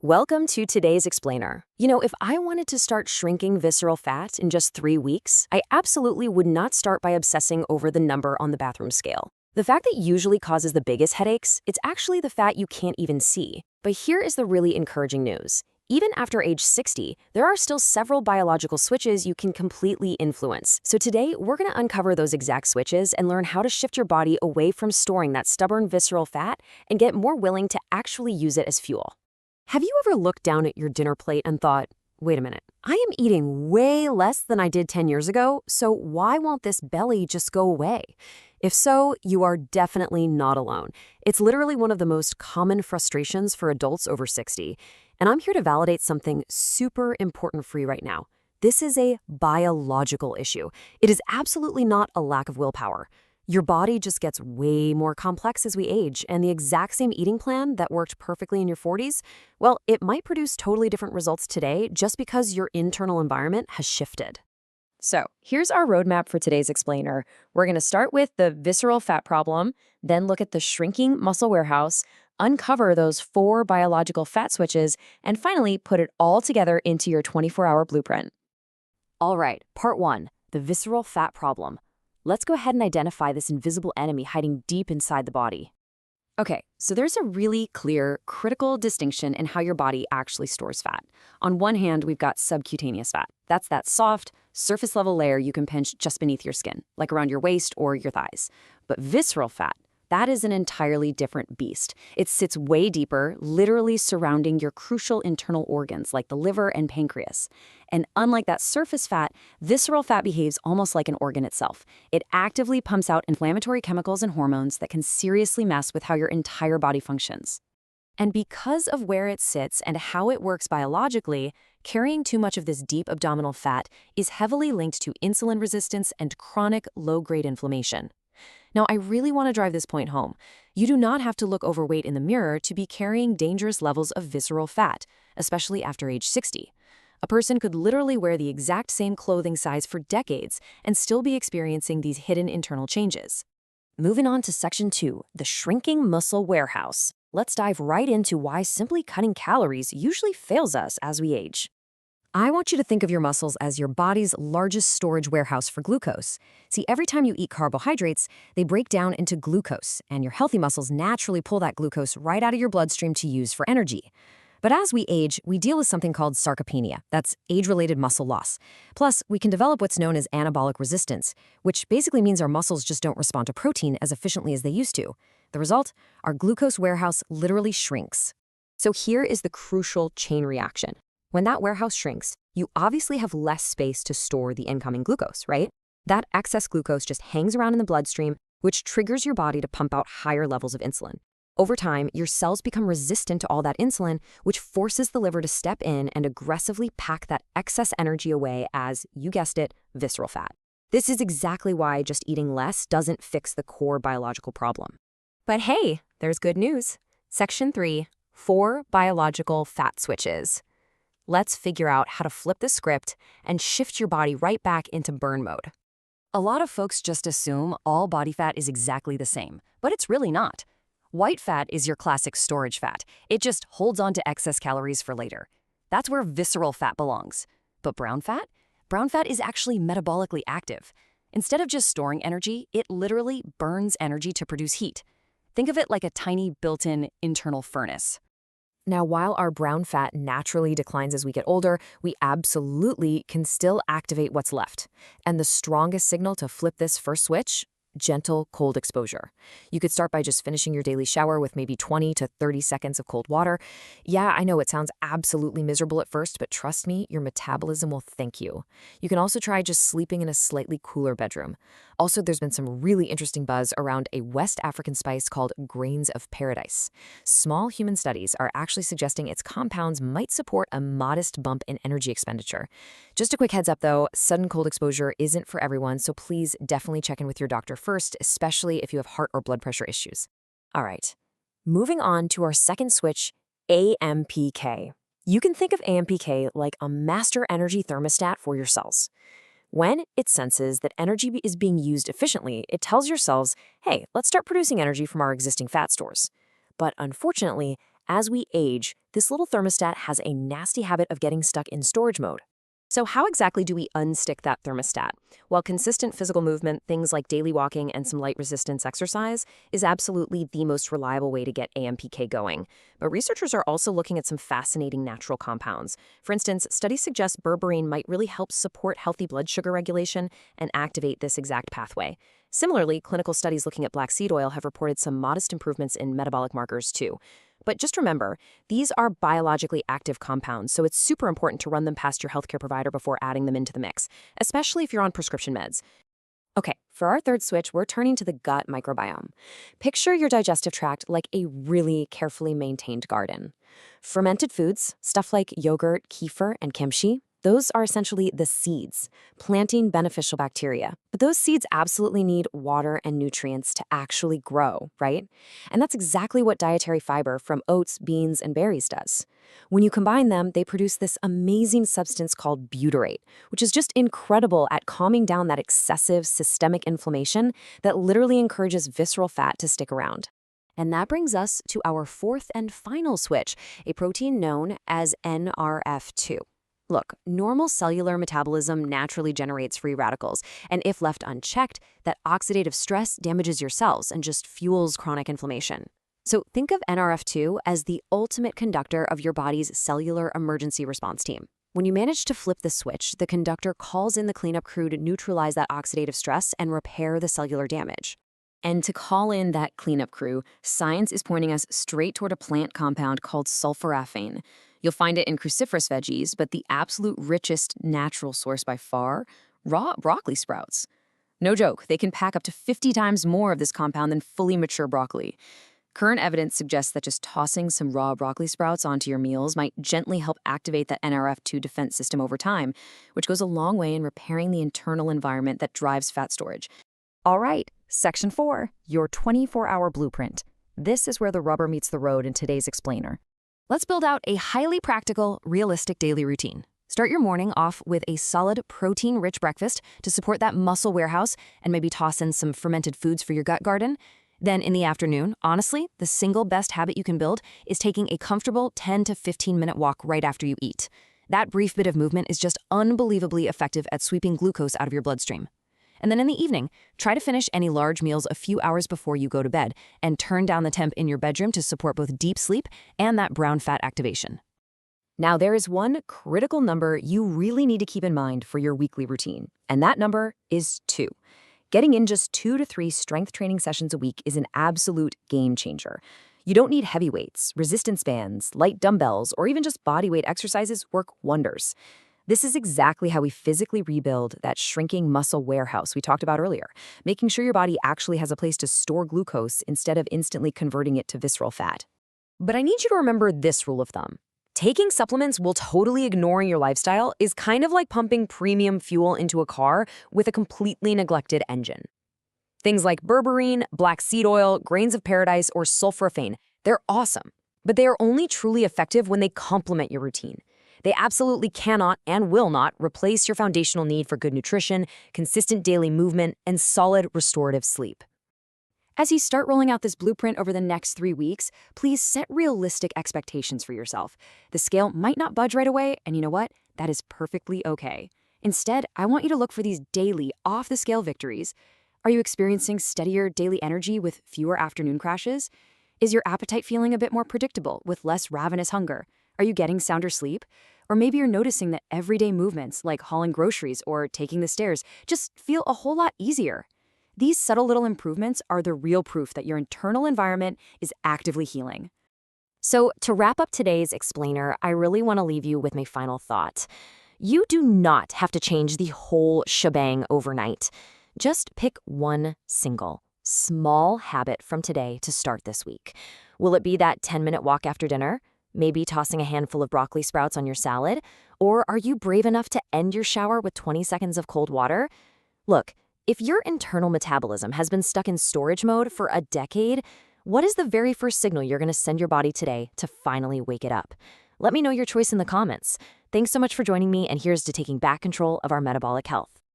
Welcome to today's explainer. If I wanted to start shrinking visceral fat in just 3 weeks, I absolutely would not start by obsessing over the number on the bathroom scale. The fact that usually causes the biggest headaches, it's actually the fat you can't even see. But here is the really encouraging news. Even after age 60, there are still several biological switches you can completely influence. So today, we're going to uncover those exact switches and learn how to shift your body away from storing that stubborn visceral fat and get more willing to actually use it as fuel. Have you ever looked down at your dinner plate and thought, wait a minute, I am eating way less than I did 10 years ago, so why won't this belly just go away? If so, you are definitely not alone. It's literally one of the most common frustrations for adults over 60. And I'm here to validate something super important for you right now. This is a biological issue. It is absolutely not a lack of willpower. Your body just gets way more complex as we age, and the exact same eating plan that worked perfectly in your 40s, well, it might produce totally different results today just because your internal environment has shifted. So here's our roadmap for today's explainer. We're going to start with the visceral fat problem, then look at the shrinking muscle warehouse, uncover those 4 biological fat switches, and finally put it all together into your 24-hour blueprint. All right, part 1, the visceral fat problem. Let's go ahead and identify this invisible enemy hiding deep inside the body. Okay, so there's a really clear, critical distinction in how your body actually stores fat. On one hand, we've got subcutaneous fat. That's that soft, surface-level layer you can pinch just beneath your skin, like around your waist or your thighs. But visceral fat, that is an entirely different beast. It sits way deeper, literally surrounding your crucial internal organs like the liver and pancreas. And unlike that surface fat, visceral fat behaves almost like an organ itself. It actively pumps out inflammatory chemicals and hormones that can seriously mess with how your entire body functions. And because of where it sits and how it works biologically, carrying too much of this deep abdominal fat is heavily linked to insulin resistance and chronic low-grade inflammation. Now, I really want to drive this point home. You do not have to look overweight in the mirror to be carrying dangerous levels of visceral fat, especially after age 60. A person could literally wear the exact same clothing size for decades and still be experiencing these hidden internal changes. Moving on to section 2, the shrinking muscle warehouse. Let's dive right into why simply cutting calories usually fails us as we age. I want you to think of your muscles as your body's largest storage warehouse for glucose. See, every time you eat carbohydrates, they break down into glucose, and your healthy muscles naturally pull that glucose right out of your bloodstream to use for energy. But as we age, we deal with something called sarcopenia. That's age-related muscle loss. Plus, we can develop what's known as anabolic resistance, which basically means our muscles just don't respond to protein as efficiently as they used to. The result? Our glucose warehouse literally shrinks. So here is the crucial chain reaction. When that warehouse shrinks, you obviously have less space to store the incoming glucose, right? That excess glucose just hangs around in the bloodstream, which triggers your body to pump out higher levels of insulin. Over time, your cells become resistant to all that insulin, which forces the liver to step in and aggressively pack that excess energy away as, you guessed it, visceral fat. This is exactly why just eating less doesn't fix the core biological problem. But hey, there's good news. Section 3, 4 biological fat switches. Let's figure out how to flip the script and shift your body right back into burn mode. A lot of folks just assume all body fat is exactly the same, but it's really not. White fat is your classic storage fat. It just holds on to excess calories for later. That's where visceral fat belongs. But brown fat? Brown fat is actually metabolically active. Instead of just storing energy, it literally burns energy to produce heat. Think of it like a tiny built-in internal furnace. Now, while our brown fat naturally declines as we get older, we absolutely can still activate what's left. And the strongest signal to flip this first switch? Gentle cold exposure. You could start by just finishing your daily shower with maybe 20 to 30 seconds of cold water. Yeah, I know it sounds absolutely miserable at first, but trust me, your metabolism will thank you. You can also try just sleeping in a slightly cooler bedroom. Also, there's been some really interesting buzz around a West African spice called grains of paradise. Small human studies are actually suggesting its compounds might support a modest bump in energy expenditure. Just a quick heads up though, sudden cold exposure isn't for everyone, so please definitely check in with your doctor first, especially if you have heart or blood pressure issues. All right, moving on to our second switch, AMPK. You can think of AMPK like a master energy thermostat for your cells. When it senses that energy is being used efficiently, it tells your cells, hey, let's start producing energy from our existing fat stores. But unfortunately, as we age, this little thermostat has a nasty habit of getting stuck in storage mode. So how exactly do we unstick that thermostat? Well, consistent physical movement, things like daily walking and some light resistance exercise, is absolutely the most reliable way to get AMPK going. But researchers are also looking at some fascinating natural compounds. For instance, studies suggest berberine might really help support healthy blood sugar regulation and activate this exact pathway. Similarly, clinical studies looking at black seed oil have reported some modest improvements in metabolic markers too. But just remember, these are biologically active compounds, so it's super important to run them past your healthcare provider before adding them into the mix, especially if you're on prescription meds. Okay, for our third switch, we're turning to the gut microbiome. Picture your digestive tract like a really carefully maintained garden. Fermented foods, stuff like yogurt, kefir, and kimchi, those are essentially the seeds, planting beneficial bacteria. But those seeds absolutely need water and nutrients to actually grow, right? And that's exactly what dietary fiber from oats, beans, and berries does. When you combine them, they produce this amazing substance called butyrate, which is just incredible at calming down that excessive systemic inflammation that literally encourages visceral fat to stick around. And that brings us to our fourth and final switch, a protein known as NRF2. Look, normal cellular metabolism naturally generates free radicals, and if left unchecked, that oxidative stress damages your cells and just fuels chronic inflammation. So think of NRF2 as the ultimate conductor of your body's cellular emergency response team. When you manage to flip the switch, the conductor calls in the cleanup crew to neutralize that oxidative stress and repair the cellular damage. And to call in that cleanup crew, science is pointing us straight toward a plant compound called sulforaphane. You'll find it in cruciferous veggies, but the absolute richest natural source by far, raw broccoli sprouts. No joke, they can pack up to 50 times more of this compound than fully mature broccoli. Current evidence suggests that just tossing some raw broccoli sprouts onto your meals might gently help activate that NRF2 defense system over time, which goes a long way in repairing the internal environment that drives fat storage. All right, Section 4, your 24-hour blueprint. This is where the rubber meets the road in today's explainer. Let's build out a highly practical, realistic daily routine. Start your morning off with a solid, protein-rich breakfast to support that muscle warehouse and maybe toss in some fermented foods for your gut garden. Then in the afternoon, honestly, the single best habit you can build is taking a comfortable 10 to 15-minute walk right after you eat. That brief bit of movement is just unbelievably effective at sweeping glucose out of your bloodstream. And then in the evening, try to finish any large meals a few hours before you go to bed and turn down the temp in your bedroom to support both deep sleep and that brown fat activation. Now, there is one critical number you really need to keep in mind for your weekly routine, and that number is 2. Getting in just 2 to 3 strength training sessions a week is an absolute game changer. You don't need heavy weights, resistance bands, light dumbbells, or even just body weight exercises work wonders. This is exactly how we physically rebuild that shrinking muscle warehouse we talked about earlier, making sure your body actually has a place to store glucose instead of instantly converting it to visceral fat. But I need you to remember this rule of thumb. Taking supplements while totally ignoring your lifestyle is kind of like pumping premium fuel into a car with a completely neglected engine. Things like berberine, black seed oil, grains of paradise, or sulforaphane, they're awesome, but they are only truly effective when they complement your routine. They absolutely cannot and will not replace your foundational need for good nutrition, consistent daily movement, and solid restorative sleep. As you start rolling out this blueprint over the next 3 weeks, please set realistic expectations for yourself. The scale might not budge right away, and you know what? That is perfectly okay. Instead, I want you to look for these daily, off-the-scale victories. Are you experiencing steadier daily energy with fewer afternoon crashes? Is your appetite feeling a bit more predictable with less ravenous hunger? Are you getting sounder sleep? Or maybe you're noticing that everyday movements like hauling groceries or taking the stairs just feel a whole lot easier. These subtle little improvements are the real proof that your internal environment is actively healing. So to wrap up today's explainer, I really want to leave you with my final thought. You do not have to change the whole shebang overnight. Just pick one single, small habit from today to start this week. Will it be that 10-minute walk after dinner? Maybe tossing a handful of broccoli sprouts on your salad? Or are you brave enough to end your shower with 20 seconds of cold water? Look, if your internal metabolism has been stuck in storage mode for a decade, what is the very first signal you're going to send your body today to finally wake it up? Let me know your choice in the comments. Thanks so much for joining me, and here's to taking back control of our metabolic health.